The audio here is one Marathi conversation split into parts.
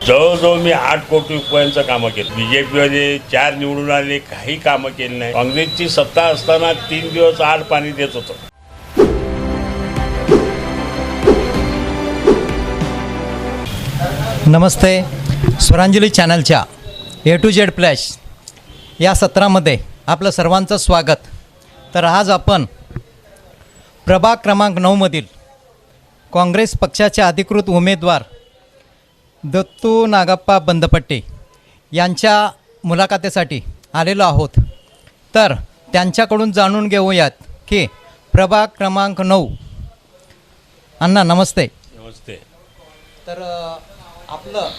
जवळजवळ मी 8 कोटी रुपयांचं कामं केलं. बीजेपीमध्ये 4 निवडून आले, काही कामं केली नाही. काँग्रेसची सत्ता असताना 3 दिवस आड पाणी देत होतं. नमस्ते. स्वरांजली चॅनलच्या ए टू झेड फ्लॅश या सत्रामध्ये आपलं सर्वांचं स्वागत. तर आज आपण प्रभाग क्रमांक 9मधील काँग्रेस पक्षाचे अधिकृत उमेदवार दत्तू नागप्पा बंदपट्टे यांच्या मुलाखतीसाठी आलेलो आहोत. तर त्यांच्याकडून जाणून घेऊयात की प्रभाग क्रमांक 9. अण्णा नमस्ते. नमस्ते. तर आपलं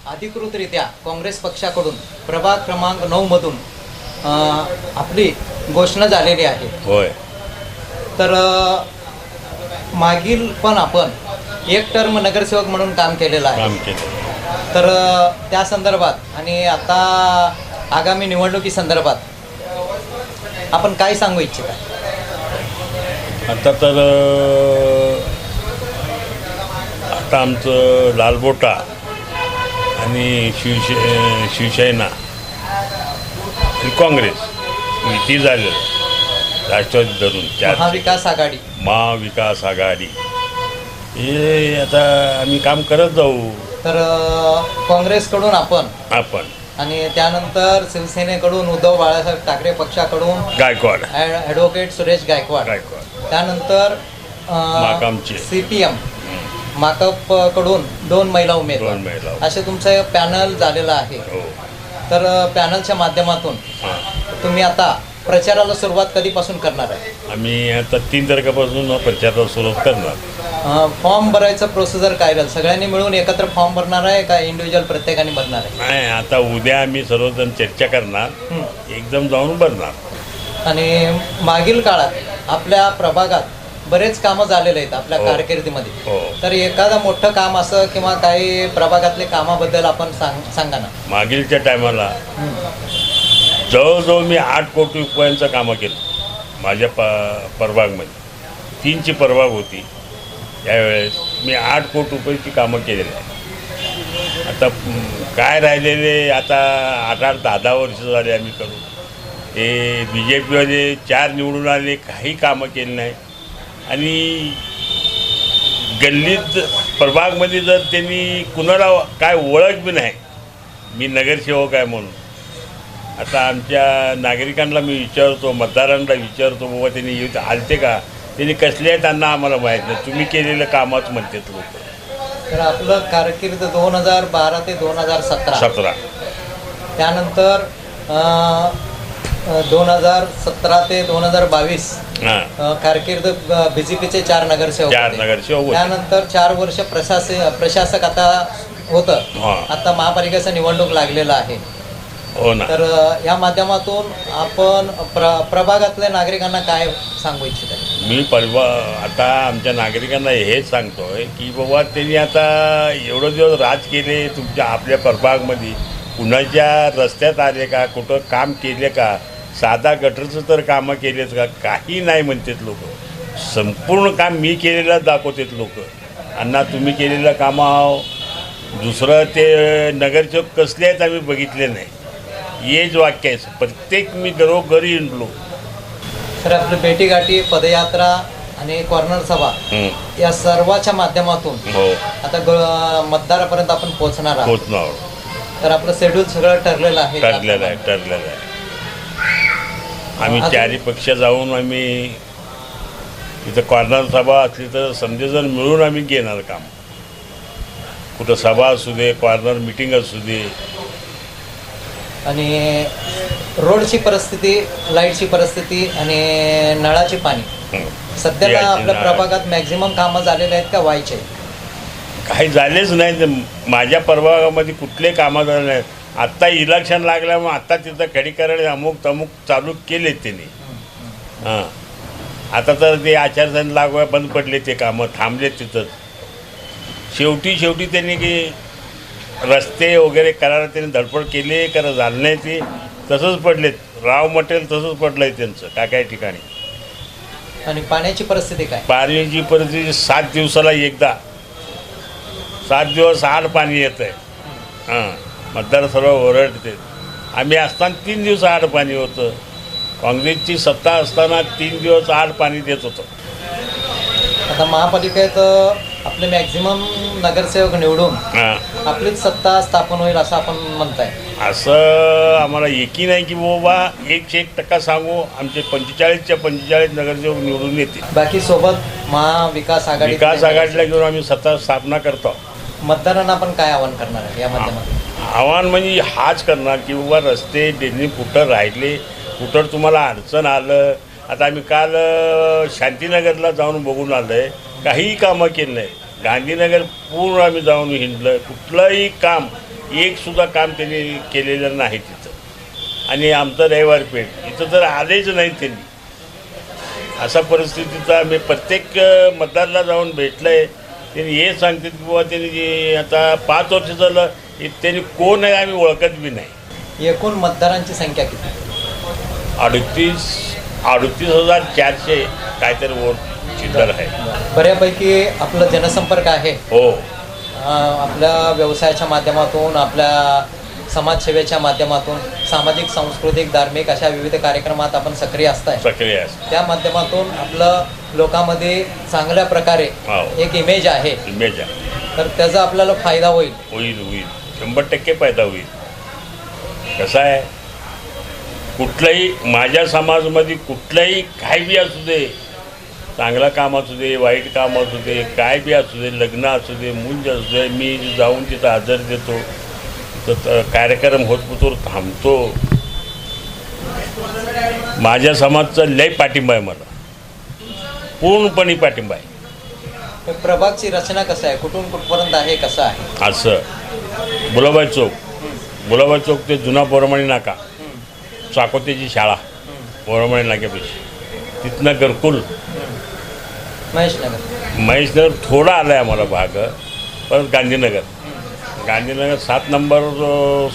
अधिकृतरित्या काँग्रेस पक्षाकडून प्रभाग क्रमांक 9मधून आपली घोषणा झालेली आहे. होय. तर मागील पण आपण एक टर्म नगरसेवक म्हणून काम केलेलं आहे. काम केलं. तर त्या संदर्भात आणि आता आगामी निवडणुकी संदर्भात आपण काय सांगू इच्छिता? आता तर आता आमचं लालबोटा आणि शिवसेना आणि काँग्रेस युती झालं. राष्ट्रवादी धरून महाविकास आघाडी, महाविकास आघाडी हे आता आम्ही काम करत जाऊ. तर काँग्रेसकडून आपण आणि त्यानंतर शिवसेनेकडून उद्धव बाळासाहेब ठाकरे पक्षाकडून गायकवाड, ॲडव्होकेट सुरेश गायकवाड, त्यानंतर माकामचे CPM माकप कडून 2 महिला उमेदवार असे तुमचं पॅनल झालेलं आहे. तर पॅनलच्या माध्यमातून तुम्ही आता प्रचाराला सुरुवात कधीपासून करणार आहे? आम्ही आता 3 तारखेपासून प्रचाराला सुरुवात करणार. फॉर्म भरायचं प्रोसिजर काय राहील? सगळ्यांनी मिळून एकत्र फॉर्म भरणार आहे का इंडिव्हिज्युअल प्रत्येकाने भरणार आहे? नाही, आता उद्या आम्ही सर्वजण चर्चा करणार, एकदम जाऊन भरणार. आणि मागील काळात आपल्या प्रभागात बरेच कामं झालेले आहेत आपल्या कारकिर्दीमध्ये. तर एखादं मोठं काम असं किंवा काही प्रभागातले कामाबद्दल आपण सांगा ना. मागीलच्या टायमाला जवळजवळ मी 8 कोटी रुपयांचं कामं केलं माझ्या प्रभागमध्ये. 3ची प्रभाग होती त्यावेळेस. मी 8 कोटी रुपयाची कामं केलेली आहे. आता काय राहिलेले आता 8-10 वर्ष झाले आम्ही करू. ते BJPमध्ये 4 निवडून आले, काही कामं केली नाही. आणि गल्लीत प्रभागमध्ये जर त्यांनी कुणाला काय ओळख बी नाही मी नगरसेवक आहे म्हणून. आता आमच्या नागरिकांना मी विचारतो, मतदारांना विचारतो, बाबा त्यांनी येऊन आलते का, त्यांनी कसले आहेत त्यांना आम्हाला माहीत नाही. तुम्ही केलेलं कामच म्हणतात लोक. तर आपलं कारकीर्द 2012 ते 2017. त्यानंतर 2017 ते 2022 कारकीर्द BJPचे 4 नगरसेवक. त्यानंतर 4 वर्ष प्रशासक आता होतं. आता महापालिकेचा निवडणूक लागलेला आहे. हो ना. तर या माध्यमातून आपण प्रभागातल्या नागरिकांना काय सांगू इच्छित आहे? मी आता आमच्या नागरिकांना हेच सांगतोय की बाबा त्यांनी आता एवढं दिवस राज केले तुमच्या आपल्या प्रभागमध्ये, कुणाच्या रस्त्यात आले का, कुठं काम केले का, साधा गटरचं तर कामं केलेत का, काही नाही म्हणतात लोक. संपूर्ण काम मी केलेलं दाखवतात लोक. अण्णा तुम्ही केलेलं कामं दुसरं ते नगरसेवक कसले आहेत आम्ही बघितले नाही. हेच वाक्य आहे. प्रत्येक मी घरोघरी हिंडलो. तर आपली भेटीगाठी, पदयात्रा आणि कॉर्नर सभा या सर्वाच्या माध्यमातून आता मतदारापर्यंत आपण पोहोचणार आहोत. तर आपलं शेड्यूल सगळं ठरलेलं आहे. आम्ही 4ही पक्ष जाऊन आम्ही तिथं कॉर्नर सभा असली तर समजेजण मिळून आम्ही घेणार काम. कुठं सभा असू दे, कॉर्नर मिटिंग असू दे. आणि रोडची परिस्थिती, लाईटची परिस्थिती आणि नळाचे पाणी सध्याला आपल्या प्रभागात मॅक्झिमम कामं झालेले आहेत का व्हायचे? काही झालेच नाही. माझ्या प्रभागामध्ये कुठले कामं झाले नाहीत. आत्ता इलेक्शन लागल्यामुळे आत्ता तिथं खडीकरण अमुक तमुक चालू केलेत त्यांनी. आता तर ते आचारसंहिता लागू बंद पडले, ते कामं थांबलेत तिथंच. शेवटी त्यांनी की रस्ते वगैरे करायला त्यांनी धडपड केली, करा झालं नाही. ते तसंच पडलेत. राव मटेरियल तसंच पडलं आहे त्यांचं काय ठिकाणी. आणि पाण्याची परिस्थिती काय? पाण्याची परिस्थिती 7 दिवसाला एकदा, 7 दिवस आड पाणी येतं आहे. हां मतदार सर्व ओरडते. आम्ही असताना 3 दिवस आड पाणी होतं. काँग्रेसची सत्ता असताना 3 दिवस आड पाणी देत होतं. आता महापालिकेत आपले मॅक्झिमम नगरसेवक निवडून हां आपलीच सत्ता स्थापन होईल असं आपण म्हणताय. असं आम्हाला एकी नाही की बाबा 100% सांगू आमचे 45च्या 45 नगरसेवक निवडून येतील. बाकी सोबत महाविकास आघाडी विकास आघाडीला घेऊन आम्ही सत्ता स्थापना करतो. मतदारांना आपण काय आवाहन करणार आहे या माध्यमातून? आव्हान म्हणजे हाच करणार की बाबा रस्ते ड्रेनेज कुठं राहिले, कुठं तुम्हाला अडचण आलं. आता आम्ही काल शांतीनगरला जाऊन बघून आलो आहे, काहीही कामं केलं नाही. गांधीनगर पूर्ण आम्ही जाऊन हिंडलं, कुठलंही काम एकसुद्धा काम त्यांनी केलेलं नाही तिथं. आणि आमचं रविवार पेठ इथं तर आलेच नाही त्यांनी. अशा परिस्थितीचा आम्ही प्रत्येक मतदाराला जाऊन भेटलं आहे. त्यांनी हे सांगतात की बाबा त्यांनी जे आता 5 वर्ष झालं त्यांनी कोण आहे आम्ही ओळखत बी नाही. एकूण मतदारांची संख्या किती? 38,400 काहीतरी वोट चिल्लर आहे. बऱ्यापैकी आपलं जनसंपर्क आहे. हो आपल्या व्यवसायाच्या माध्यमातून, आपल्या समाजसेवेच्या माध्यमातून, सामाजिक, सांस्कृतिक, धार्मिक अशा विविध कार्यक्रमात आपण सक्रिय असताय. सक्रिय आहे. त्या माध्यमातून आपलं लोकांमध्ये चांगल्या प्रकारे हो. एक इमेज आहे. इमेज आहे. तर त्याचा आपल्याला फायदा होईल. होईल 100% फायदा होईल. कसं आहे, कुठलंही माझ्या समाजामध्ये कुठलंही काय बी असू दे, चांगलं काम असू दे, वाईट काम असू दे, काय बी असू दे, लग्न असू दे, मुंज असू दे, मी जाऊन तिथं हजर देतो. तर कार्यक्रम होतो थांबतो. माझ्या समाजचा लय पाठिंबा आहे, मला पूर्णपणे पाठिंबा आहे. प्रभागची रचना कसं आहे, कुठून कुठपर्यंत आहे, कसं आहे? असं गुलाबाई चौक ते जुना बोरमणी नाका, चाकोतेची शाळा बोरमणी नाक्यापेक्षा, तिथनं घरकुल महेशनगर थोडा आला आहे आम्हाला भाग. परत गांधीनगर 7 नंबर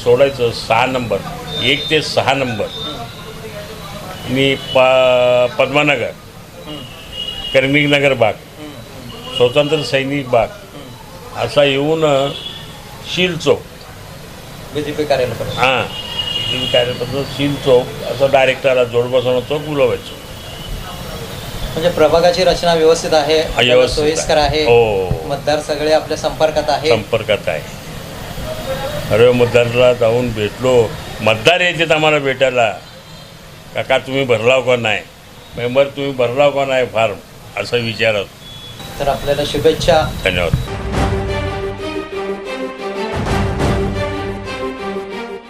सोडायचं, 6 नंबर 1 ते 6 नंबर आणि पद्मानगर, कर्मिकनगर भाग, स्वतंत्र सैनिक भाग असा येऊन शील चौक, BJP कार्यालय. हां BJP कार्यालय शील चौक असं डायरेक्ट आला, जोडबसवणं चौक, गुलाबाई चौक. म्हणजे प्रभागाची रचना व्यवस्थित आहे, व्यवस्थित सोयीस्कर आहे. हो, मतदार सगळे आपल्या संपर्कात आहे. सर्व मतदाराला जाऊन भेटलो. मतदार येतात आम्हाला भेटायला, काका तुम्ही भरलाव का नाही, मेंबर तुम्ही भरलाव का नाही फॉर्म, असं विचारत. तर आपल्याला शुभेच्छा. धन्यवाद.